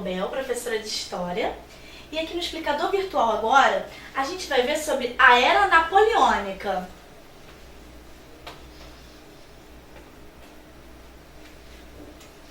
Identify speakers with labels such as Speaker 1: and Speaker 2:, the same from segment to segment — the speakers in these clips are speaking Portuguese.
Speaker 1: Bel, professora de História. E aqui no explicador virtual agora, a gente vai ver sobre a Era Napoleônica.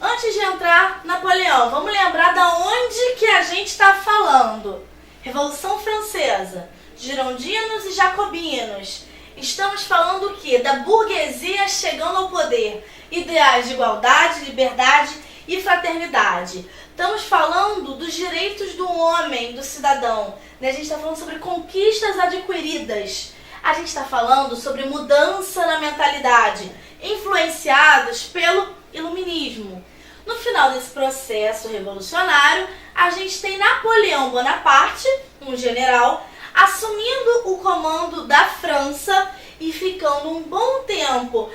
Speaker 1: Antes de entrar, Napoleão, vamos lembrar da onde que a gente está falando. Revolução Francesa, girondinos e jacobinos. Estamos falando o quê? Da burguesia chegando ao poder. Ideais de igualdade, liberdade e fraternidade. Estamos falando dos direitos do homem, do cidadão. A gente está falando sobre conquistas adquiridas. A gente está falando sobre mudança na mentalidade, influenciados pelo iluminismo. No final desse processo revolucionário, a gente tem Napoleão Bonaparte, um general, assumindo o comando da França e ficando um bom tempo,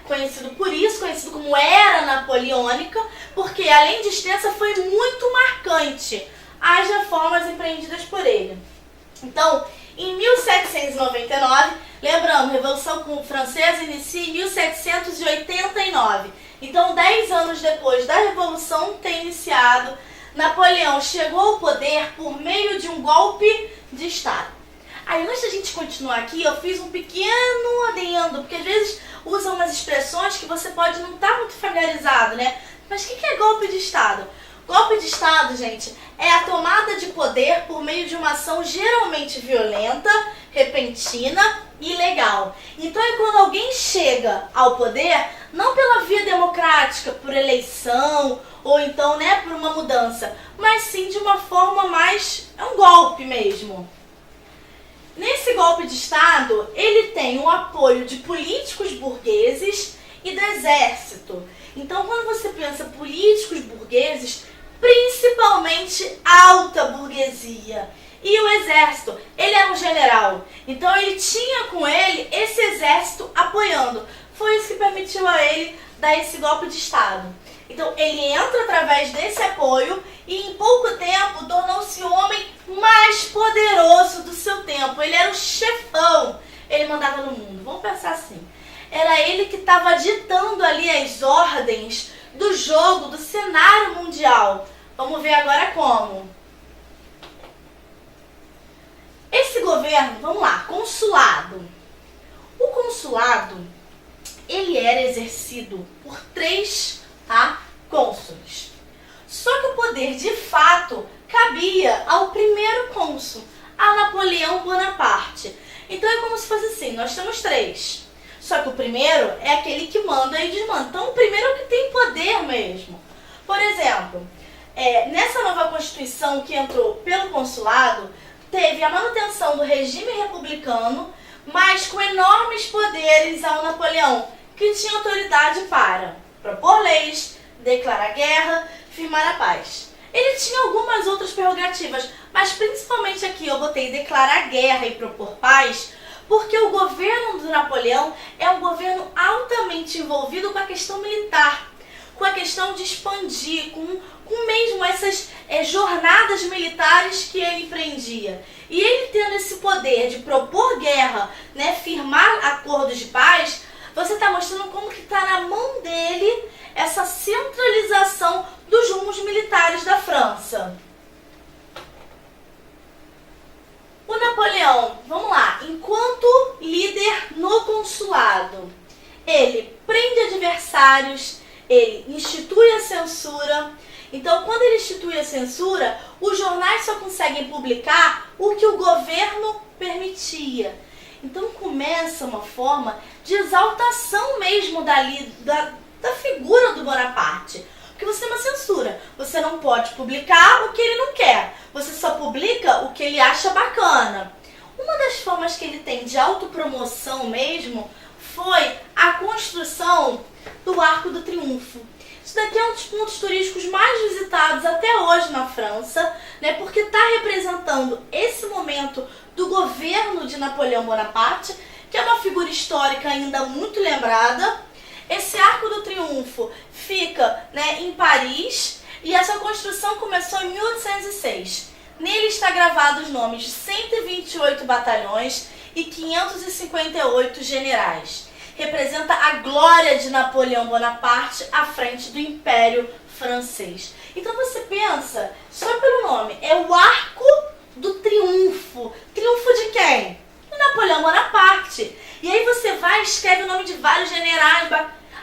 Speaker 1: conhecido por isso, conhecido como Era Napoleônica, porque além de extensa foi muito marcante as reformas empreendidas por ele. Então, em 1799, lembrando, a Revolução Francesa inicia em 1789. Então, 10 anos depois da Revolução ter iniciado, Napoleão chegou ao poder por meio de um golpe de Estado. Aí, antes da gente continuar aqui, eu fiz um pequeno adendo, porque às vezes usam umas expressões que você pode não estar muito familiarizado, Mas o que é golpe de Estado? Golpe de Estado, gente, é a tomada de poder por meio de uma ação geralmente violenta, repentina e ilegal. Então é quando alguém chega ao poder, não pela via democrática, por eleição, ou então por uma mudança, mas sim de uma forma mais... é um golpe mesmo. Nesse golpe de Estado, ele tem o apoio de políticos burgueses e do exército. Então, quando você pensa políticos burgueses, principalmente alta burguesia. E o exército, ele era um general. Então, ele tinha com ele esse exército apoiando. Foi isso que permitiu a ele dar esse golpe de Estado. Então, ele entra através desse apoio e em pouco tempo tornou-se o homem mais poderoso do seu tempo. Ele era o chefão, ele mandava no mundo. Vamos pensar assim, era ele que estava ditando ali as ordens do jogo, do cenário mundial. Vamos ver agora como. Esse governo, vamos lá, consulado. O consulado, ele era exercido por 3 cônsules. Só que o poder, de fato, cabia ao primeiro cônsul, a Napoleão Bonaparte. Então é como se fosse assim, nós temos 3. Só que o primeiro é aquele que manda e desmanda. Então o primeiro é o que tem poder mesmo. Por exemplo, nessa nova Constituição que entrou pelo consulado, teve a manutenção do regime republicano, mas com enormes poderes ao Napoleão, que tinha autoridade para propor leis, declarar guerra, firmar a paz. Ele tinha algumas outras prerrogativas, mas principalmente aqui eu botei declarar guerra e propor paz, porque o governo do Napoleão é um governo altamente envolvido com a questão militar, com a questão de expandir, com mesmo essas jornadas militares que ele empreendia. E ele tendo esse poder de propor guerra, firmar acordos de paz, você está mostrando como que está na mão dele essa centralização dos rumos militares da França. O Napoleão, vamos lá, enquanto líder no consulado, ele prende adversários, ele institui a censura. Então, quando ele institui a censura, os jornais só conseguem publicar o que o governo permitia. Então, começa uma forma de exaltação mesmo da figura do Bonaparte. Porque você tem uma censura. Você não pode publicar o que ele não quer. Você só publica o que ele acha bacana. Uma das formas que ele tem de autopromoção mesmo foi a construção do Arco do Triunfo. Isso daqui é um dos pontos turísticos mais visitados até hoje na França, porque está representando esse momento do governo de Napoleão Bonaparte, que é uma figura histórica ainda muito lembrada. Esse Arco do Triunfo fica em Paris e essa construção começou em 1806. Nele está gravado os nomes de 128 batalhões e 558 generais. representa a glória de Napoleão Bonaparte à frente do Império Francês. Então você pensa, só pelo nome, é o Arco do Triunfo. Triunfo de quem? De Napoleão Bonaparte. E aí você vai e escreve o nome de vários generais.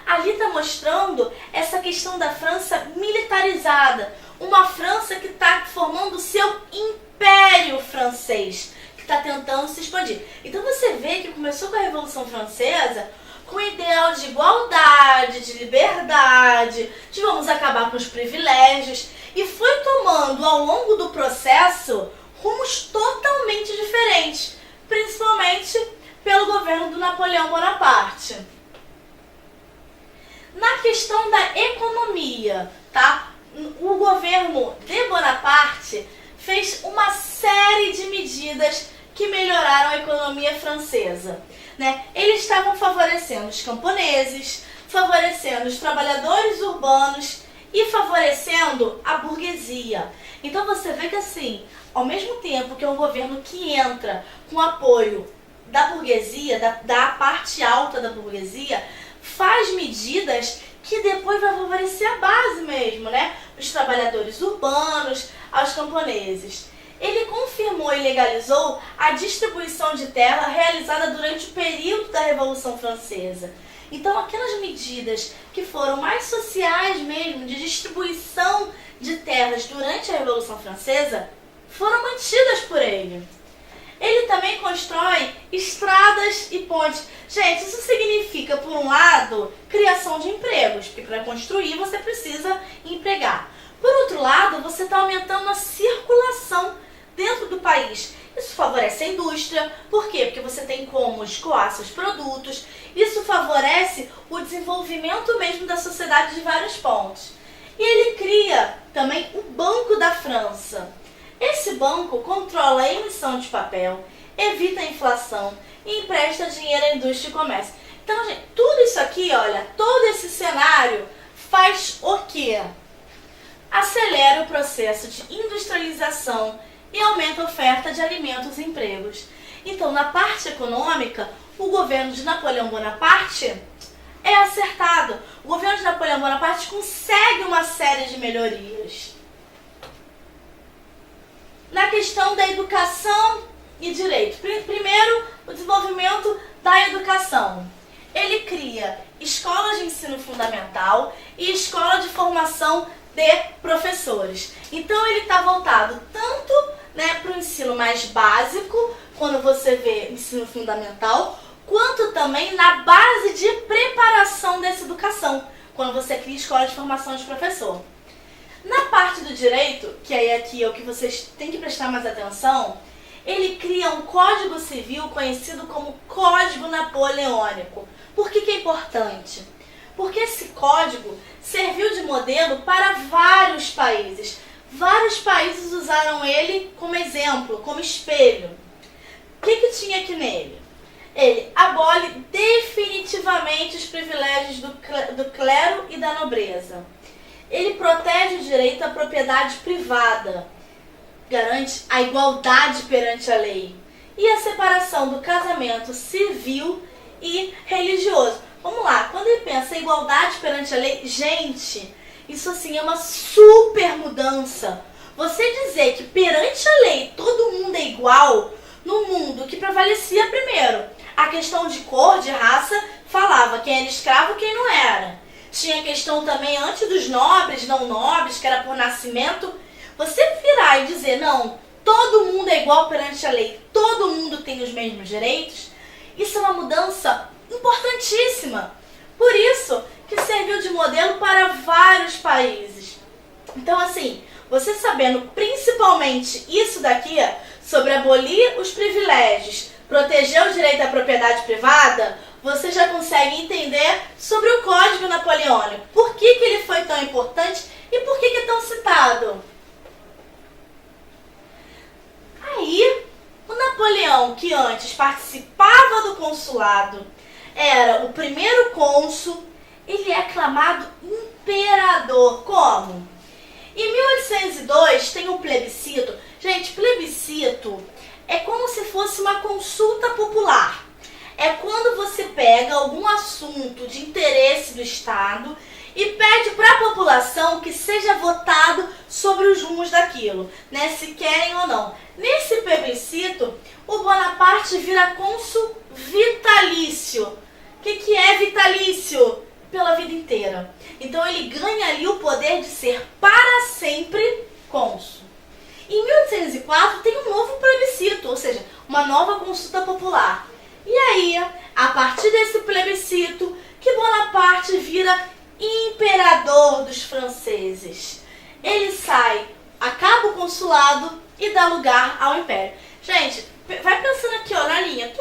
Speaker 1: Ali está mostrando essa questão da França militarizada. Uma França que está formando o seu Império Francês, que está tentando se expandir. Então você vê que começou com a Revolução Francesa com o ideal de igualdade, de liberdade, de vamos acabar com os privilégios, e foi tomando ao longo do processo rumos totalmente diferentes, principalmente pelo governo do Napoleão Bonaparte. Na questão da economia, tá? O governo de Bonaparte fez uma série de medidas que melhoraram a economia francesa, né? Eles estavam favorecendo os camponeses, favorecendo os trabalhadores urbanos e favorecendo a burguesia. Então você vê que assim, ao mesmo tempo que é um governo que entra com apoio da burguesia, da parte alta da burguesia, faz medidas que depois vai favorecer a base mesmo, né? Os trabalhadores urbanos, aos camponeses. Ele confirmou e legalizou a distribuição de terra realizada durante o período da Revolução Francesa. Então, aquelas medidas que foram mais sociais mesmo, de distribuição de terras durante a Revolução Francesa, foram mantidas por ele. Ele também constrói estradas e pontes. Gente, isso significa, por um lado, criação de empregos, porque para construir você precisa empregar. Por outro lado, você está aumentando a circulação dentro do país. Isso favorece a indústria. Por quê? Porque você tem como escoar seus produtos. Isso favorece o desenvolvimento mesmo da sociedade de vários pontos. E ele cria também o Banco da França. Esse banco controla a emissão de papel, evita a inflação e empresta dinheiro à indústria e comércio. Então, gente, tudo isso aqui, olha, todo esse cenário faz o quê? Acelera o processo de industrialização e aumenta a oferta de alimentos e empregos. Então, na parte econômica, o governo de Napoleão Bonaparte é acertado. O governo de Napoleão Bonaparte consegue uma série de melhorias. Na questão da educação e direito. Primeiro, o desenvolvimento da educação. Ele cria escolas de ensino fundamental e escola de formação de professores. Então ele está voltado tanto, né, para o ensino mais básico, quando você vê ensino fundamental, quanto também na base de preparação dessa educação, quando você cria escola de formação de professor. Na parte do direito, que aí aqui é o que vocês têm que prestar mais atenção, ele cria um código civil conhecido como Código Napoleônico. Por que é importante? Porque esse código serviu de modelo para vários países. Vários países usaram ele como exemplo, como espelho. O que tinha aqui nele? Ele abole definitivamente os privilégios do clero e da nobreza. Ele protege o direito à propriedade privada, garante a igualdade perante a lei e a separação do casamento civil e religioso. Vamos lá, quando ele pensa em igualdade perante a lei, gente, isso assim é uma super mudança. Você dizer que perante a lei todo mundo é igual, no mundo que prevalecia primeiro a questão de cor, de raça, falava quem era escravo e quem não era. Tinha a questão também antes dos nobres, não nobres, que era por nascimento. Você virar e dizer, não, todo mundo é igual perante a lei, todo mundo tem os mesmos direitos, isso é uma mudança importantíssima. Por isso que serviu de modelo para vários países. Então, assim, você sabendo principalmente isso daqui, sobre abolir os privilégios, proteger o direito à propriedade privada, você já consegue entender sobre o Código Napoleônico. Por que ele foi tão importante e por que é tão citado? Aí, o Napoleão, que antes participava do consulado, era o primeiro cônsul, ele é aclamado imperador. Como? Em 1802 tem o plebiscito. Gente, plebiscito é como se fosse uma consulta popular. é quando você pega algum assunto de interesse do Estado e pede para a população que seja votado sobre os rumos daquilo, né, se querem ou não. Nesse plebiscito, o Bonaparte vira cônsul vitalício. O que é vitalício? Pela vida inteira. Então ele ganha ali o poder de ser para sempre cônsul. Em 1804 tem um novo plebiscito, ou seja, uma nova consulta popular. E aí, a partir desse plebiscito, que Bonaparte vira imperador dos franceses. Ele sai, acaba o consulado e dá lugar ao império. Gente, vai pensando aqui, ó, na linha.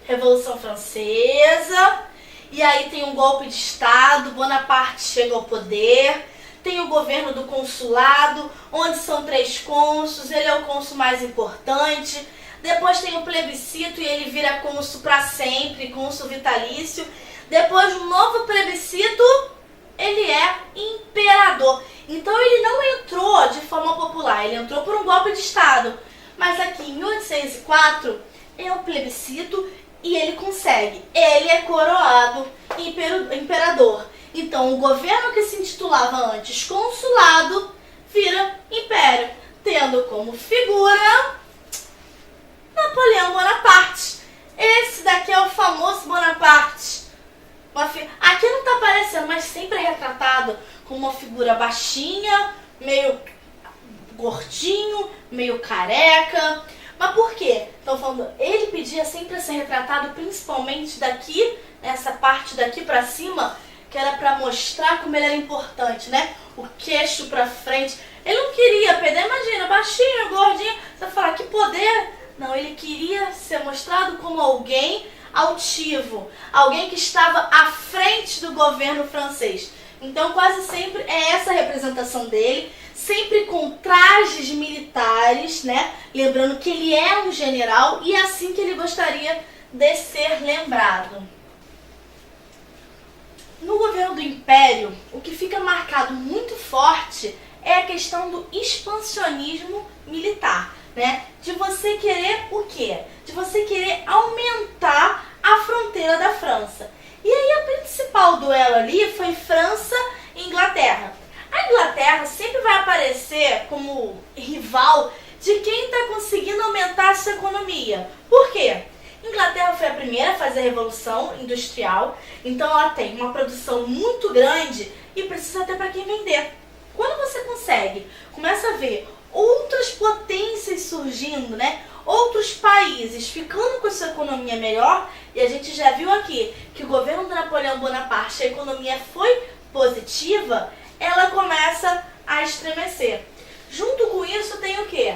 Speaker 1: Revolução Francesa, e aí tem um golpe de Estado, Bonaparte chega ao poder, tem o governo do consulado, onde são 3 cônsules, ele é o cônsul mais importante. Depois tem o plebiscito e ele vira cônsul para sempre, cônsul vitalício. Depois de um novo plebiscito, ele é imperador. Então ele não entrou de forma popular, ele entrou por um golpe de Estado. Mas aqui em 1804 é um plebiscito e ele consegue. Ele é coroado imperador. Então o governo que se intitulava antes consulado vira império, tendo como figura Napoleão Bonaparte. Esse daqui é o famoso Bonaparte. Aqui não está aparecendo, mas sempre é retratado como uma figura baixinha, meio gordinho, meio careca. Mas por quê? Então falando, ele pedia sempre a ser retratado principalmente daqui, essa parte daqui para cima, que era para mostrar como ele era importante, né? O queixo para frente. Ele não queria perder, imagina, baixinho, gordinho, você vai falar que poder. Não, ele queria ser mostrado como alguém altivo, alguém que estava à frente do governo francês. Então quase sempre é essa a representação dele, sempre com trajes militares, né? Lembrando que ele é um general e é assim que ele gostaria de ser lembrado. No governo do Império, o que fica marcado muito forte é a questão do expansionismo militar, né? De você querer o quê? De você querer aumentar a fronteira da França. E aí o principal duelo ali foi França e Inglaterra. A Inglaterra sempre vai aparecer como rival de quem está conseguindo aumentar a sua economia. Por quê? Inglaterra foi a primeira a fazer a Revolução Industrial, então ela tem uma produção muito grande e precisa ter para quem vender. Quando você consegue, começa a ver outras potências surgindo, né? Outros países ficando com a sua economia melhor, e a gente já viu aqui que o governo de Napoleão Bonaparte, a economia foi positiva, ela começa a estremecer. Junto com isso tem o quê?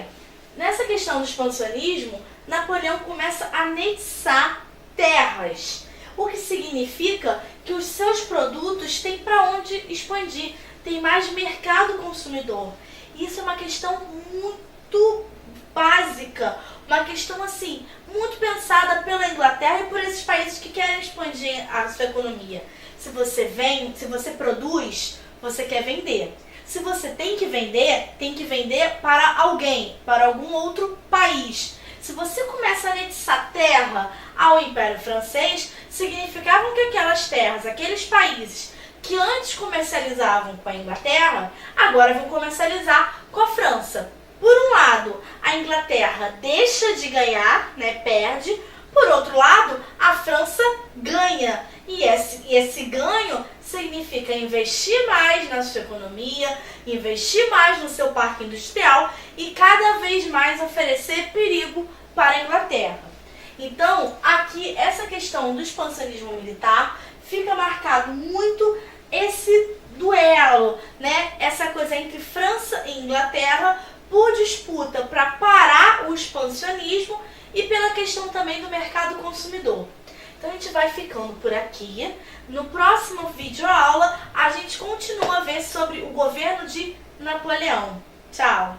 Speaker 1: Nessa questão do expansionismo, Napoleão começa a anexar terras, o que significa que os seus produtos têm para onde expandir, tem mais mercado consumidor. Isso é uma questão muito básica, uma questão assim, muito pensada pela Inglaterra e por esses países que querem expandir a sua economia. Se você vende, se você produz, você quer vender. Se você tem que vender para alguém, para algum outro país. Se você começa a anexar terra ao Império Francês, significava que aquelas terras, aqueles países que antes comercializavam com a Inglaterra, agora vão comercializar com a França. Por um lado, a Inglaterra deixa de ganhar, né, perde. Por outro lado, a França ganha. E esse ganho significa investir mais na sua economia, investir mais no seu parque industrial e cada vez mais oferecer perigo para a Inglaterra. Então, aqui, essa questão do expansionismo militar fica marcado muito esse duelo, né? Essa coisa entre França e Inglaterra por disputa para parar o expansionismo e pela questão também do mercado consumidor. Então a gente vai ficando por aqui. No próximo vídeo aula a gente continua a ver sobre o governo de Napoleão. Tchau!